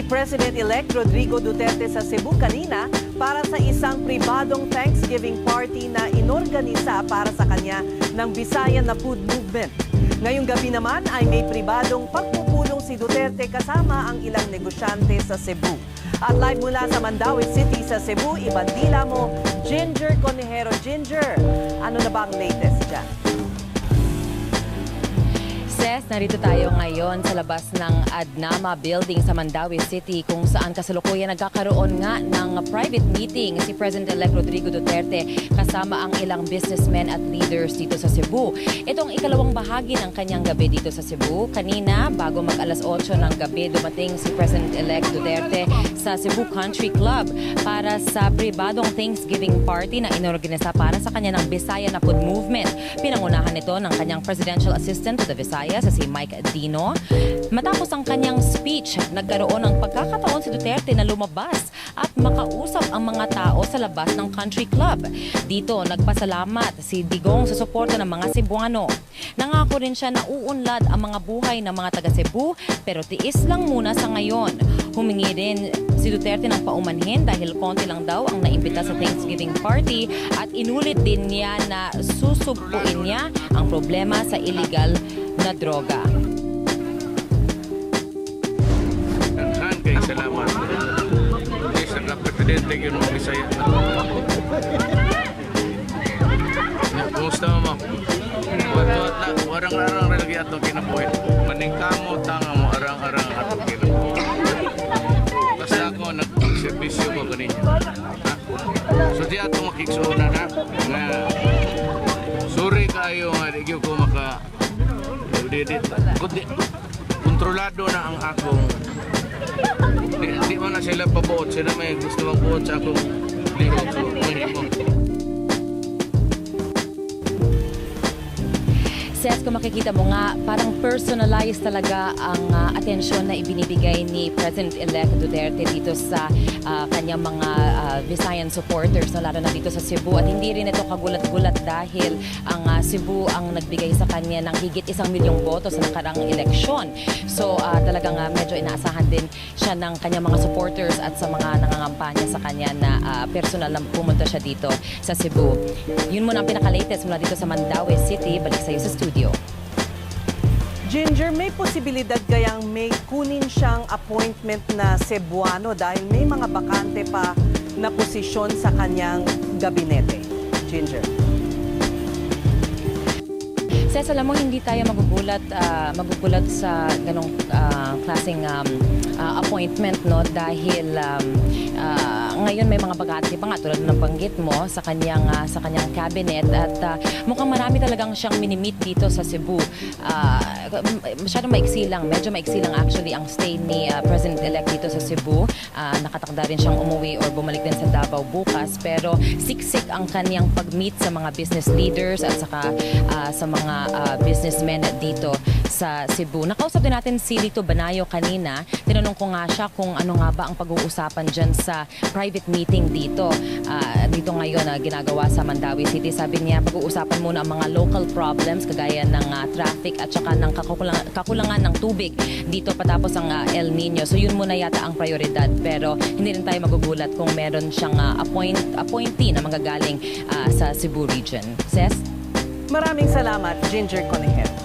President-elect Rodrigo Duterte sa Cebu kanina para sa isang pribadong Thanksgiving party na inorganisa para sa kanya ng Visayan na Food Movement. Ngayong gabi naman ay may pribadong pagpupulong si Duterte kasama ang ilang negosyante sa Cebu. At live mula sa Mandaue City sa Cebu, ibandila mo Ginger Conejero. Ginger, ano na ba ang latest dyan? Narito tayo ngayon sa labas ng Adnama Building sa Mandaue City kung saan kasalukuyan nagkakaroon nga ng private meeting si President-elect Rodrigo Duterte kasama ang ilang businessmen at leaders dito sa Cebu. Itong ikalawang bahagi ng kanyang gabi dito sa Cebu. Kanina, bago mag alas 8 ng gabi, dumating si President-elect Duterte sa Cebu Country Club para sa pribadong Thanksgiving party na inorganisa para sa kanya ng Visayan na Food Movement. Pinangunahan nito ng kanyang Presidential Assistant to the Visayas si Mike Dino. Matapos ang kanyang speech, nagkaroon ng pagkakataon si Duterte na lumabas at makausap ang mga tao sa labas ng country club. Dito, nagpasalamat si Digong sa suporta ng mga Cebuano. Nangako rin siya na uunlad ang mga buhay ng mga taga Cebu pero tiis lang muna sa ngayon. Humingi rin si Duterte ng paumanhin dahil konti lang daw ang naimbita sa Thanksgiving party at inulit din niya na susubpuin niya ang problema sa illegal na droga. Daghan kay salamat. Isa ka presidente yun mo Bisaya. Kumusta mo? Warang-arang lagi atong kinabuhi. Maningkamo tanga mo arang-arang atong kinabuhi. Basta ako nag-servisyo ko kaninyo. So di atong makiksuna na nga sorry kayo nga di ko maka kontrolado na ang akong di man na sila pabuot, sila may gusto mong buot sa akong lihok, so minimum. Kung makikita mo nga, parang personalized talaga ang atensyon na ibinibigay ni President-elect Duterte dito sa kanyang mga Visayan supporters, no, lalo na dito sa Cebu. At hindi rin ito kagulat-gulat dahil ang Cebu ang nagbigay sa kanya ng higit 1 milyong boto sa nakarang eleksyon. So talagang medyo inaasahan din siya ng kanyang mga supporters at sa mga nangangampanya sa kanya na personal lang pumunta siya dito sa Cebu. Yun muna ang pinaka-latest mula dito sa Mandaue City. Balik sa iyo sa studio. Ginger, may posibilidad kayang may kunin siyang appointment na Cebuano dahil may mga bakante pa na posisyon sa kanyang gabinete? Ginger. Ses, alam mo, hindi tayo magugulat sa ganong klaseng appointment, no, dahil ngayon may mga bagati pa nga tulad ng banggit mo sa kanyang cabinet at mukhang marami talagang siyang minimit dito sa Cebu. Masyadong maiksi lang, medyo maiksi lang actually ang stay ni President-elect dito sa Cebu. Nakatakda rin siyang umuwi or bumalik din sa Davao bukas, pero siksik ang kanyang pag-meet sa mga business leaders at saka sa mga businessmen dito sa Cebu. Nakausap din natin si Lito Banayo kanina. Tinanong ko nga siya kung ano nga ba ang pag-uusapan dyan sa private meeting dito. Dito ngayon ginagawa sa Mandaue City. Sabi niya, pag-uusapan muna ang mga local problems kagaya ng traffic at saka ng kakulangan ng tubig dito patapos ang El Nino. So yun muna yata ang prioridad. Pero hindi rin tayo magugulat kung meron siyang appointee na manggagaling sa Cebu region. Ses? Maraming salamat, Ginger Conejero.